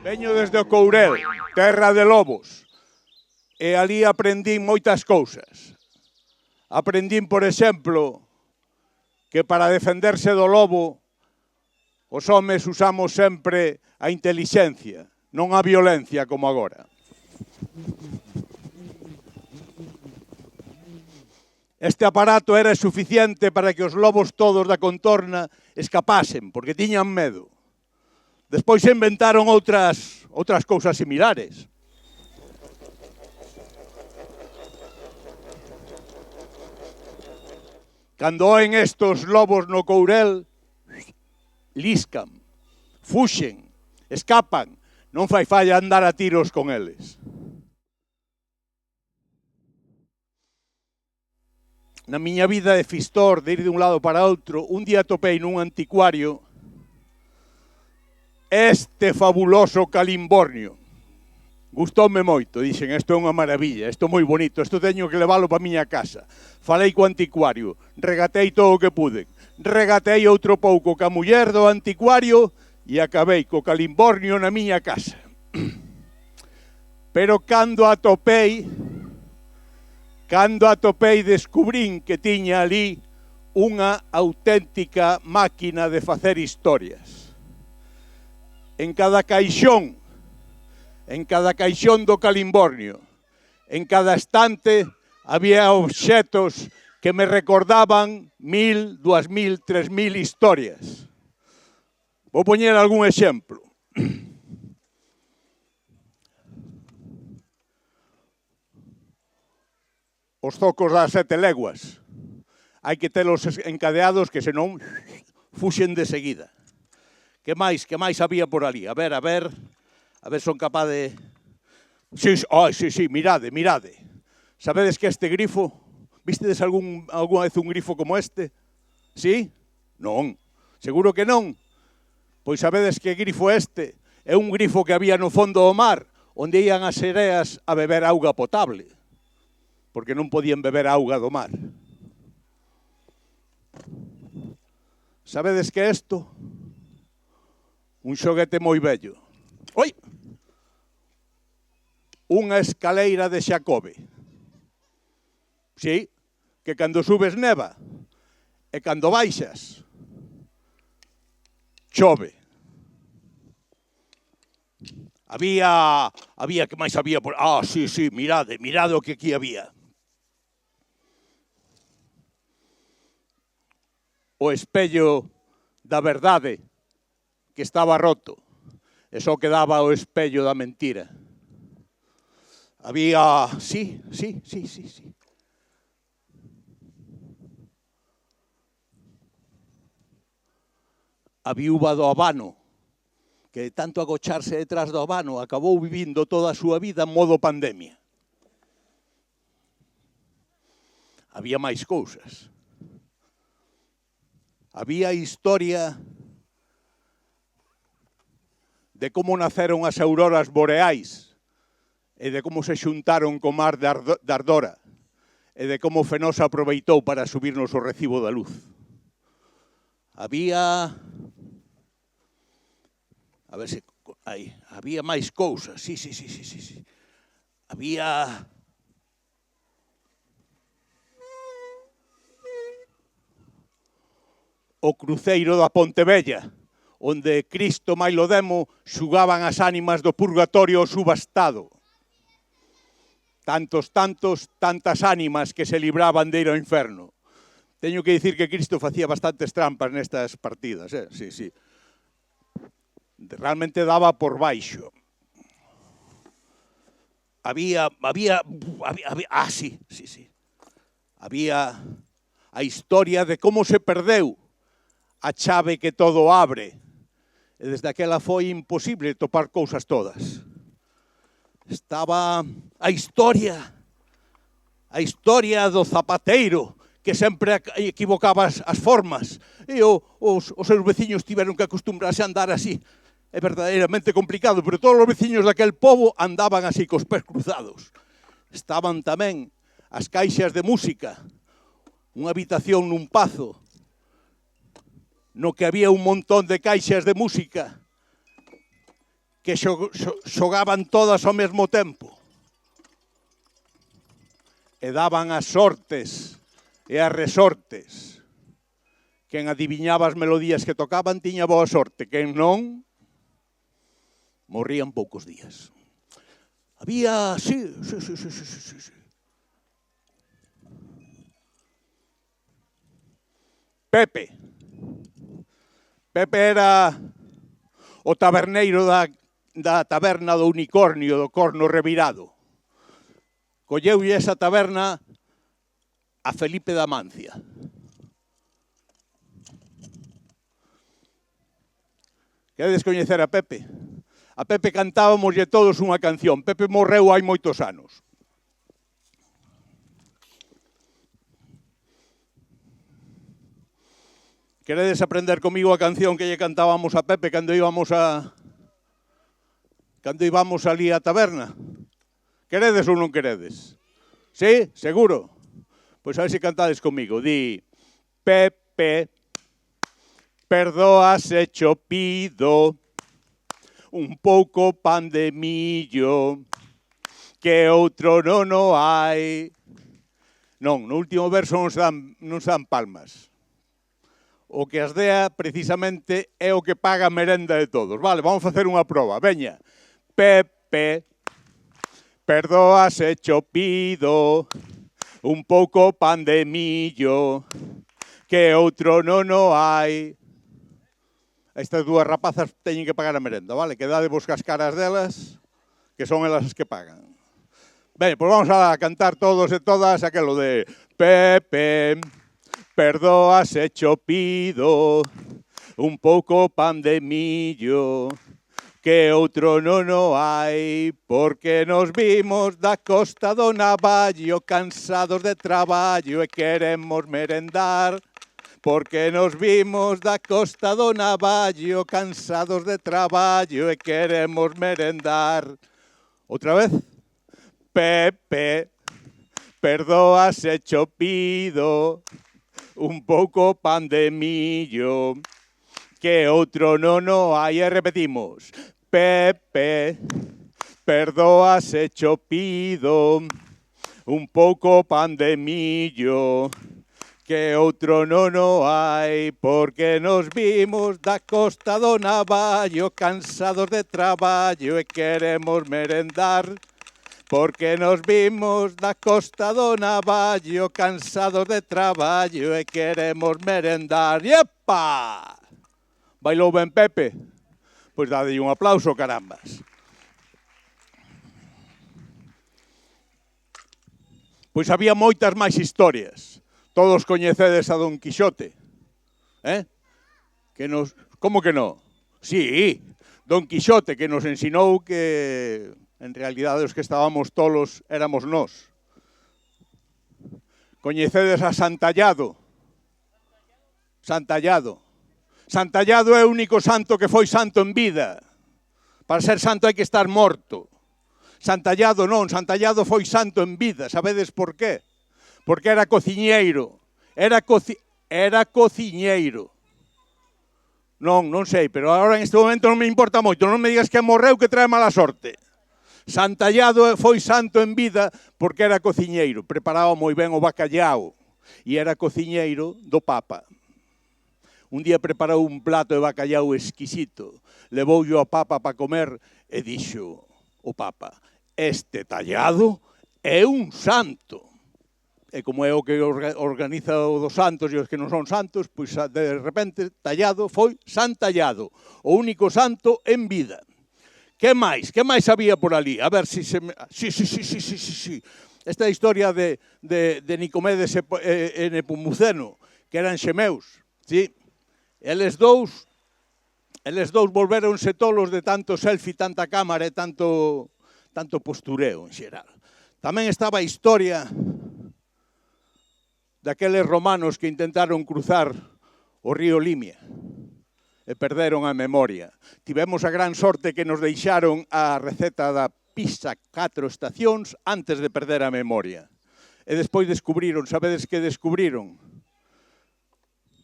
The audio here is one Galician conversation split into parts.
Veño desde o Courel, terra de lobos, e ali aprendín moitas cousas. Aprendín, por exemplo, que para defenderse do lobo, os homes usamos sempre a intelixencia, non a violencia como agora. Este aparato era suficiente para que os lobos todos da contorna escapasen, porque tiñan medo. Despois se inventaron outras cousas similares. Cando oen estos lobos no Courel, liscan, fuxen, escapan, non fai falla andar a tiros con eles. Na miña vida de fistor, de ir de un lado para outro, un día topei nun anticuario este fabuloso calimbornio. Gustoume moito, dixen, isto é unha maravilla, isto é moi bonito, isto teño que leválo para a miña casa. Falei co anticuario, regatei todo o que pude. Regatei outro pouco ca muller do anticuario e acabei co calimbornio na miña casa. Pero cando atopei, descubrín que tiña ali unha auténtica máquina de facer historias. En cada caixón do calimbornio, en cada estante, había obxetos que me recordaban 1000, 2000, 3000 historias. Vou poñer algún exemplo. Os zocos das 7 leguas. Hai que telos encadeados que senón fuxen de seguida. Que máis había por ali? A ver son capaz de... Sí, mirade. Sabedes que este grifo, vistedes algunha vez un grifo como este? Sí? Non. Seguro que non. Pois sabedes que grifo este é un grifo que había no fondo do mar, onde ian as sereas a beber auga potable, porque non podían beber auga do mar. Sabedes que é isto? Un xoguete moi vello. Oi! Unha escaleira de Xacobe. Sí, que cando subes neva e cando baixas chove. Había que máis había por... Sí, mirade o que aquí había. O espello da verdade que estaba roto, e só quedaba o espello da mentira. Había... Sí. A viúva do Habano, que de tanto agocharse detrás do Habano acabou vivindo toda a súa vida en modo pandemia. Había máis cousas. Había historia de como naceron as auroras boreais e de como se xuntaron co mar de Ardora e de como Fenosa aproveitou para subirnos o recibo da luz. Había... A ver se... Aí. Había máis cousas. Sí. Había... O cruceiro da Pontevella, onde Cristo mailo demo xugaban as ánimas do purgatorio subastado. Tantas ánimas que se libraban de ir ao inferno. Teño que dicir que Cristo facía bastantes trampas nestas partidas, sí. Realmente daba por baixo. Había... Sí. Había a historia de como se perdeu a chave que todo abre. E desde aquela foi imposible topar cousas todas. Estaba a historia do zapateiro, que sempre equivocaba as formas, e os seus veciños tiveron que acostumbrarse a andar así. É verdadeiramente complicado, pero todos os veciños daquel pobo andaban así, cos pés cruzados. Estaban tamén as caixas de música, unha habitación nun pazo, no que había un montón de caixas de música que xogaban todas ao mesmo tempo. E daban as sortes e as resortes. Quen adiviñaba as melodías que tocaban tiña boa sorte. Quen non, morrían poucos días. Había, sí. Pepe. Pepe era o taberneiro da taberna do Unicornio, do Corno Revirado. Colleulle esa taberna a Felipe da Mancia. Queredes coñecer a Pepe? A Pepe cantábamoslle todos unha canción. Pepe morreu hai moitos anos. Queredes aprender comigo a canción que lle cantábamos a Pepe cando íbamos ali á taberna? Queredes ou non queredes? Sí? Seguro? Pois a ver se cantades comigo. Di, Pepe, perdoa se cho pido un pouco pan de millo, que outro non o hai. Non, no último verso non se dan palmas. O que as dea, precisamente, é o que paga a merenda de todos. Vale, vamos facer unha proba. Veña. Pepe, perdoa se cho pido un pouco pan de millo, que outro non o hai. Estas dúas rapazas teñen que pagar a merenda, vale? Quedadevos cas caras delas, que son elas as que pagan. Ben, pois vamos a cantar todos e todas aquelo de Pepe, perdoa se cho pido un pouco pan de millo, que outro non o hai, porque nos vimos da costa do Navallo, cansados de traballo e queremos merendar. Porque nos vimos da costa do Navallo, cansados de traballo e queremos merendar. Outra vez. Pepe, perdoa se cho pido un pouco pan de millo, que outro non o hai. E repetimos. Pepe, perdoa se cho pido un pouco pan de millo, que outro non o hai, porque nos vimos da costa do Navallo, cansados de traballo e queremos merendar. Porque nos vimos da costa do Navallo, cansados de traballo e queremos merendar. ¡Yepa! Bailou ben Pepe? Pois dadelle un aplauso, carambas. Pois había moitas máis historias. Todos coñecedes a Don Quixote. Como que non? Sí, Don Quixote, que nos ensinou que en realidade os que estábamos tolos éramos nós. Coñecedes a Santallado. Santallado é o único santo que foi santo en vida. Para ser santo hai que estar morto. Santallado non, Santallado foi santo en vida. Sabedes por qué? Porque era cociñeiro. Era cociñeiro. Non sei, pero agora en este momento non me importa moito. Non me digas que morreu que trae mala sorte. Santallado foi santo en vida porque era cociñeiro. Preparaba moi ben o bacallao. E era cociñeiro do Papa. Un día preparou un plato de bacallao exquisito. Levoulle ao Papa para comer e dixo o Papa: este tallado é un santo. E como é o que organiza o dos santos e os que non son santos, pois de repente Tallado foi Santallado, o único santo en vida. Que máis? Que máis había por ali? A ver si se... Sí. Esta historia de Nicomedes e Nepomuceno, que eran xemeus, sí? Eles dous volvéronse tolos de tanto selfie, tanta cámara e tanto postureo en xeral. Tamén estaba a historia daqueles romanos que intentaron cruzar o río Limia e perderon a memoria. Tivemos a gran sorte que nos deixaron a receta da pizza 4 estacións antes de perder a memoria. E despois descubriron, sabedes que descubriron?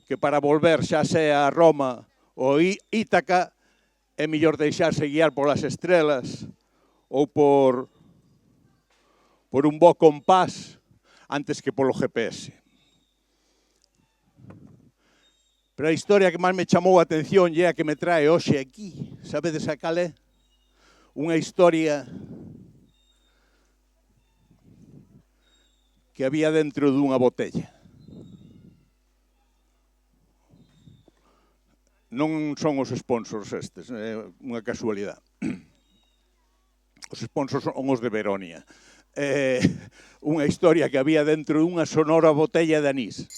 Que para volver xa sea a Roma ou Ítaca, é mellor deixarse guiar polas estrelas ou por un bo compás antes que polo GPS. Pero a historia que máis me chamou a atención é a que me trae hoxe aquí. Sabedes a cal é? Unha historia que había dentro dunha botella. Non son os sponsors estes, é unha casualidade. Os sponsors son os de Veronia. Unha historia que había dentro dunha sonora botella de anís.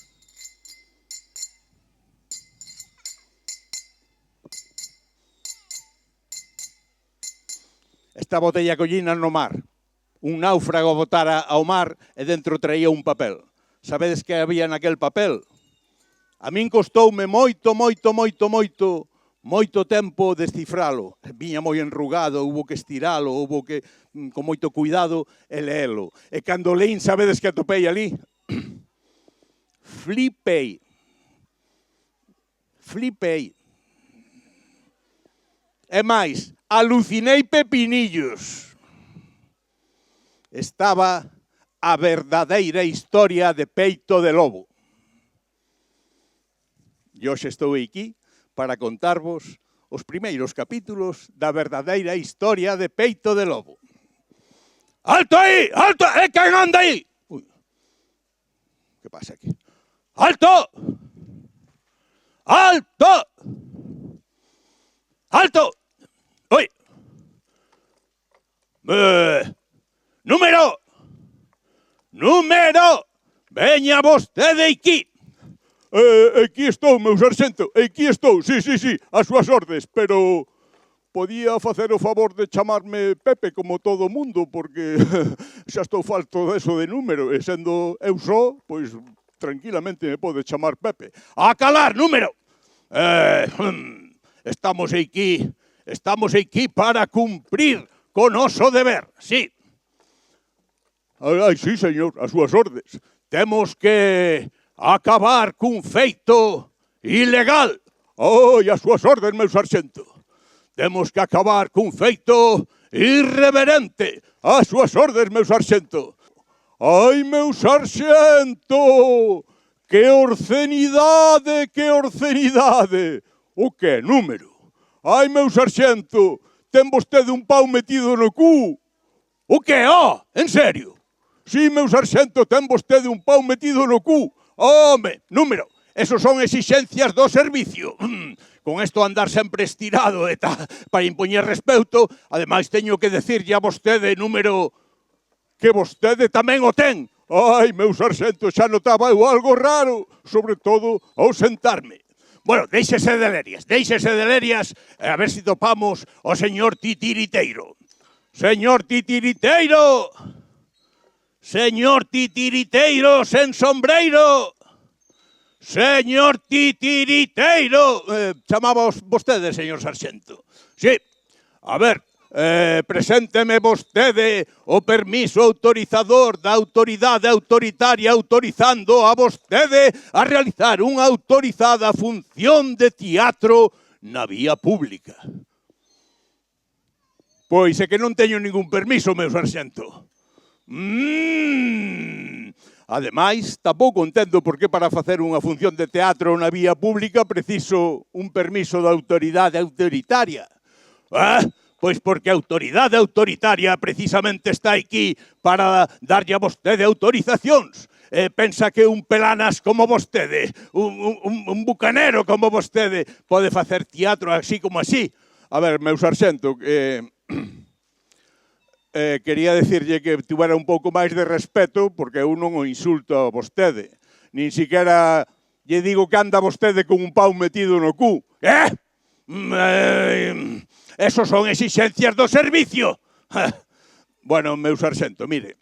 Esta botella collina no mar. Un náufrago botara ao mar e dentro traía un papel. Sabedes que había naquel papel? A min costoume moito tempo descifralo. Viña moi enrugado, hubo que estiralo, hubo que, con moito cuidado, e leelo. E cando leín, sabedes que atopei ali? Flipei. E máis, alucinei pepinillos. Estaba a verdadeira historia de Peito de Lobo. E hoxe estou aquí para contarvos os primeiros capítulos da verdadeira historia de Peito de Lobo. Alto aí! Alto! Quen anda aí? Ui. Que pasa aquí? Alto! Alto! Alto! Oi! Número! Veña vostede aquí! Aquí estou, meu sarxento, aquí estou, sí, as súas ordes, pero podía facer o favor de chamarme Pepe como todo o mundo, porque xa estou falto deso de número, e sendo eu só, pois tranquilamente me pode chamar Pepe. A calar, número! Estamos aquí para cumprir con noso deber, sí. Ai, sí, señor, as súas ordes. Temos que acabar cun feito ilegal. Ai, as súas ordes, meu sarxento. Temos que acabar cun feito irreverente. As súas ordes, meu sarxento. Ai, meu sarxento! Que orcenidade, que orcenidade! O que, número? Ai, meu sarxento, ten vostede un pau metido no cu. O que, en serio? Sí, meu sarxento, ten vostede un pau metido no cu. Home, número, esos son exixencias do servicio. Con esto andar sempre estirado e para impoñer respecto, ademais teño que decirlle a vostede, número, que vostede tamén o ten. Ai, meu sarxento, xa notaba eu algo raro, sobre todo ao sentarme. Bueno, déixese de lerias, a ver se topamos o señor Titiriteiro. Señor Titiriteiro! Señor Titiriteiro sen sombreiro! Señor Titiriteiro! Chamaba vostede, señor sarxento. Sí, a ver, presénteme vostede o permiso autorizador da autoridade autoritaria autorizando a vostede a realizar unha autorizada función de teatro na vía pública. Pois é que non teño ningún permiso, meu sarxento. Ademais, tampouco entendo por que para facer unha función de teatro na vía pública preciso un permiso da autoridade autoritaria. Pois porque a autoridade autoritaria precisamente está aquí para darlle a vostede autorizacións. Pensa que un pelanas como vostede, un bucanero como vostede, pode facer teatro así como así. A ver, meu sarxento, quería decirlle que tuvera un pouco máis de respeto, porque eu non o insulto a vostede. Nin siquiera lle digo que anda vostede con un pau metido no cu. Esos son exixencias do servicio. Bueno, meu sarxento, mire,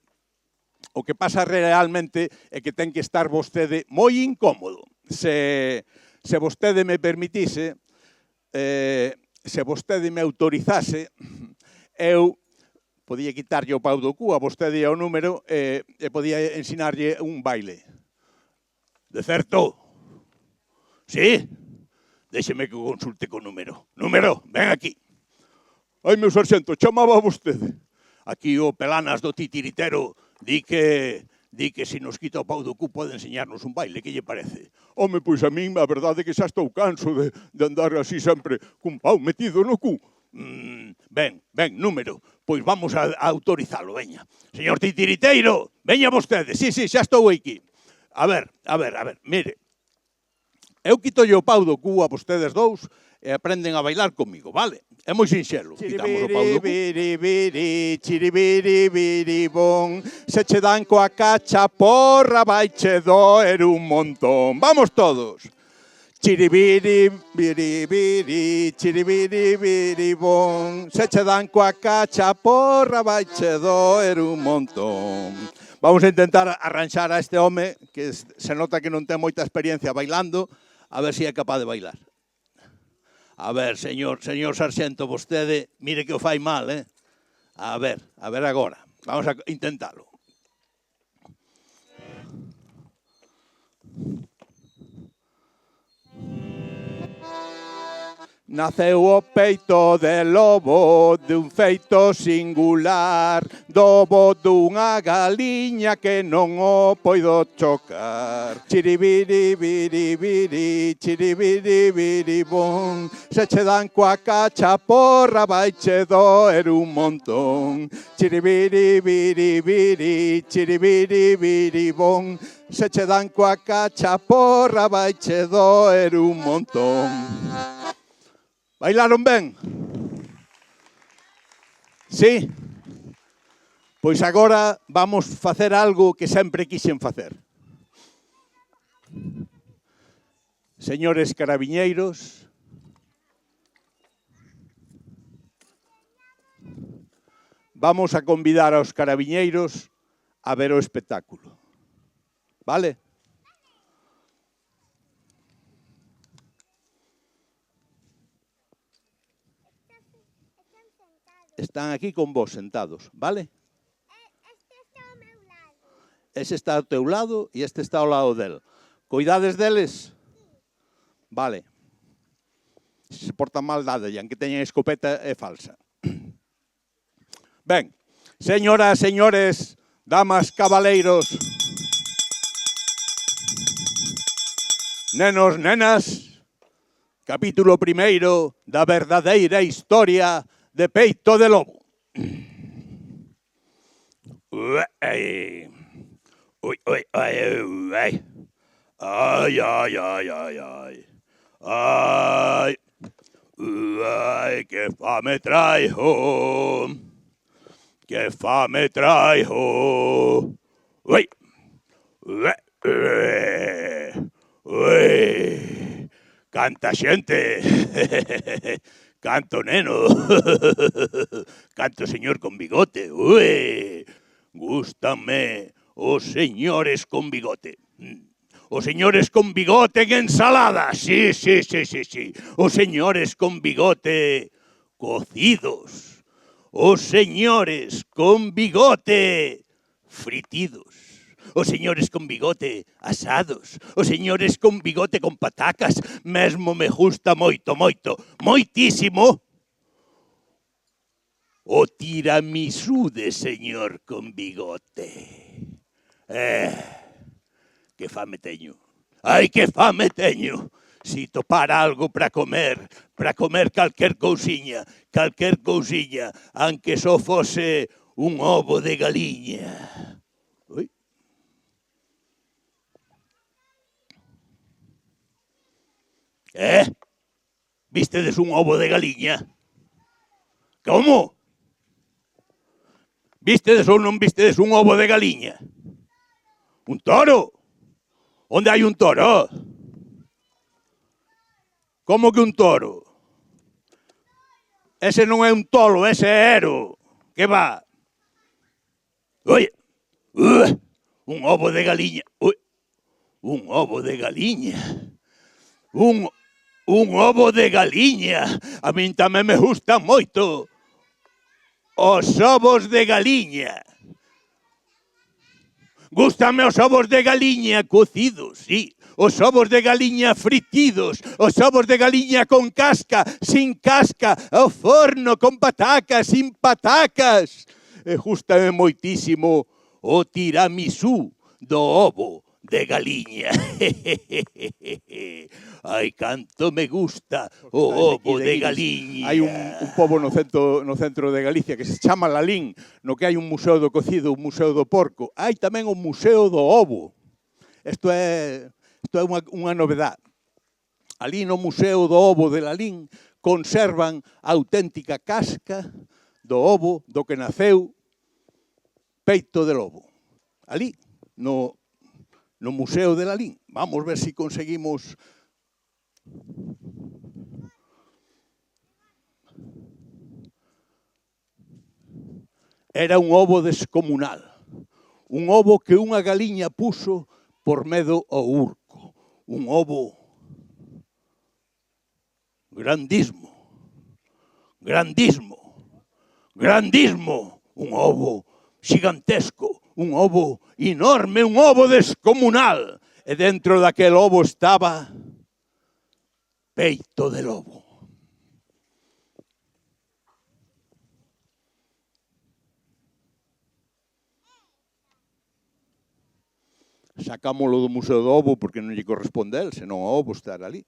o que pasa realmente é que ten que estar vostede moi incómodo. Se vostede me permitise, se vostede me autorizase, eu podía quitarlle o pau do cu a vostede e ao número e podía ensinarlle un baile. De certo? Sí? Déxeme que consulte co número. Número, ven aquí. Ai, meu sarxento, chamaba a vostede. Aquí o Pelanas do titiritero di que se nos quita o pau do cu pode enseñarnos un baile, que lle parece? Home, pois a min a verdade é que xa estou canso de andar así sempre cun pau metido no cu. Ben, número, pois vamos a autorizalo, veña. Señor titiriteiro, veña vostede, sí, xa estou aquí. A ver, mire, eu quitolle o pau do cu a vostedes dous e aprenden a bailar comigo, vale? É moi sinxelo. Quitamos o pau do cu. Chiribiribiribon, se che dan coa cacha porra vai che doer un montón. Vamos todos. Chiribiribiribiri, chiribiribiribon, se che dan coa cacha porra vai che doer un montón. Vamos a intentar arranxar a este home que se nota que non ten moita experiencia bailando, a ver se é capaz de bailar. A ver, señor sarxento, vostede, mire que o fai mal, eh? A ver agora. Vamos a intentalo. Naceu o peito de lobo dun feito singular, dobo dunha galiña que non o poido chocar. Chiribiribiribiri, chiribiribiribon, se che dan coa cacha porra vai che doer un montón. Chiribiribiribiri, chiribiribiribon, se che dan coa cacha porra vai che doer un montón. Bailaron ben? Sí? Pois agora vamos facer algo que sempre quixen facer. Señores carabiñeiros, vamos a convidar aos carabiñeiros a ver o espectáculo. Vale? Están aquí con vos sentados, vale? Este está ao meu lado. Ese está ao teu lado e este está ao lado del. Cuidades deles? Vale. Se portan mal, dade, que teñen escopeta é falsa. Ben, señoras, señores, damas, cabaleiros, nenos, nenas, capítulo primeiro da verdadeira historia de Peito de Lobo. Ai, que fame traigo, que fame traigo. Canta xente. Canto neno, canto señor con bigote, gústame os señores con bigote. Os señores con bigote en ensalada, sí. Os señores con bigote cocidos. Os señores con bigote fritidos. Os señores con bigote asados, os señores con bigote con patacas, mesmo me gusta moitísimo, o tiramisú de señor con bigote. Que fame teño, ai que fame teño, si topar algo para comer calquer cousiña, aunque só fose un ovo de galiña. Vistedes un ovo de galiña? Como? Vistedes ou non vistedes un ovo de galiña? Un toro? Onde hai un toro? Como que un toro? Ese non é un tolo, ese é Ero. Que va? Oye, un ovo de galiña. Un ovo de galiña. Un ovo de galiña. A min tamén me gustan moito os ovos de galiña. Gústame os ovos de galiña cocidos, sí. os ovos de galiña fritidos, os ovos de galiña con casca, sin casca, ao forno, con patacas, sin patacas. E gústame moitísimo o tiramisú do ovo de galiña. Ai, canto me gusta o ovo de galiña. Hai un pobo no centro de Galicia que se chama Lalín, no que hai un museo do cocido, un museo do porco. Hai tamén un museo do ovo. Isto é unha novedade. Ali no museo do ovo de Lalín conservan a auténtica casca do ovo do que naceu peito de lobo. Ali, no museo de Lalín. Vamos ver se conseguimos... Era un ovo descomunal. Un ovo que unha galiña puso por medo ao urco. Un ovo grandismo. Grandismo. Grandismo. Un ovo xigantesco. Un ovo enorme, un ovo descomunal. E dentro daquel ovo estaba peito de lobo. Sacámoslo do Museo do Ovo porque non lle corresponde a él, senón ao ovo estar ali.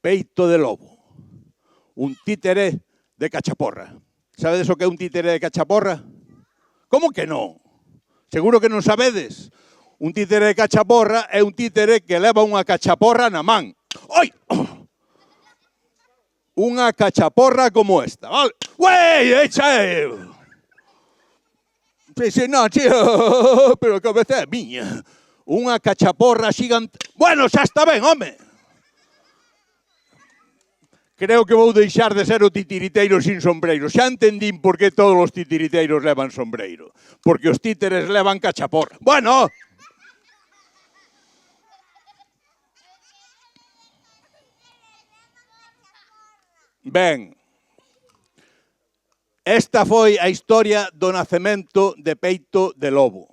Peito de lobo. Un títere de cachaporra. Sabedes o que é un títere de cachaporra? Como que non? Seguro que non sabedes. Un títere de cachaporra é un títere que leva unha cachaporra na man. Oi! Unha cachaporra como esta, vale? Uei, echa! Sí, non, tío, pero a cabeza é miña. Unha cachaporra xigante... Bueno, xa está ben, home! Creo que vou deixar de ser o titiriteiro sin sombreiro. Xa entendín por que todos os titiriteiros levan sombreiro. Porque os títeres levan cachaporra. Bueno... Ben, esta foi a historia do nacemento de peito de lobo.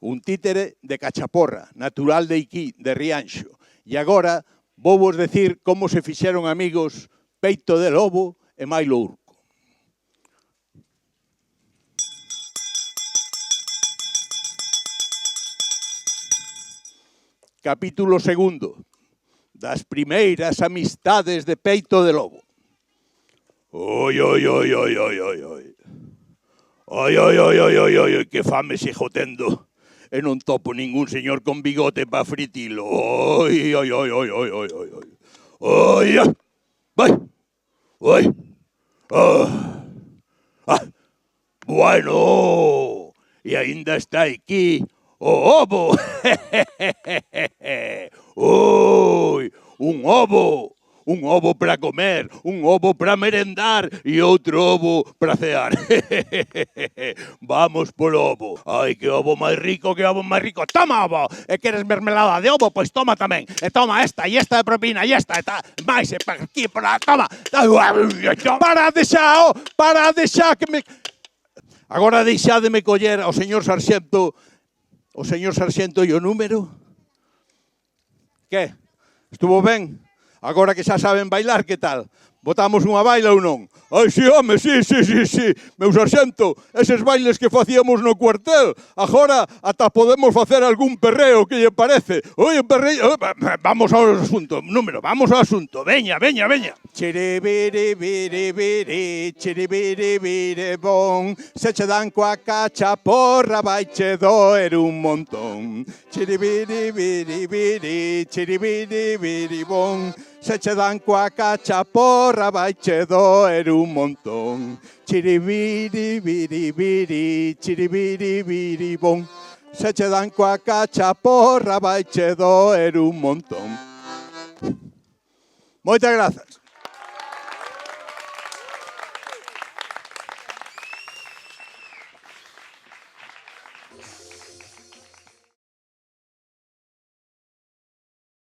Un títere de cachaporra, natural de Iquí, de Rianxo. E agora vou vos decir como se fixeron amigos peito de lobo e Mailo Urco. Capítulo 2. Das primeiras amistades de peito de lobo. Oi, oi, oi, oi, oi, oi, oi. Oi, oi, oi, oi, oi, oi, oi, que fame sigo tendo. E non topo ningún señor con bigote pa fritilo. Oi, oi, oi, oi, oi, oi, oi, oi. Oi, vai, oi. Bueno, e aínda está aquí o ovo. Oi, un ovo para comer, un ovo para merendar e outro ovo para cear. Vamos por ovo. Ai, que ovo máis rico, que ovo máis rico. Toma ovo! E queres mermelada de ovo? Pois toma tamén. E toma esta, e esta de propina, e esta, máis, e para aquí, para... Toma! Para deixar que me... Agora deixádeme coller ao señor sarxento e o número. Que? Estuvo ben? Agora que xa saben bailar, que tal? Botamos unha baila ou non? Ai, sí, home, sí. Meu sarxento, eses bailes que facíamos no cuartel, agora ata podemos facer algún perreo, que lle parece? Oi, perreo... Vamos ao asunto, número, vamos ao asunto. Veña. Chiribiribiribiri, chiribiribiribón, se che dan coa cachaporra, vai che doer un montón. Chiribiribiribiri, chiribiribiribón, se che dan coa cachaporra, vai che doer un montón. Chiribiribiribiri, chiribiribiribón, se che dan coa cachaporra, vai che doer un montón. Moitas grazas.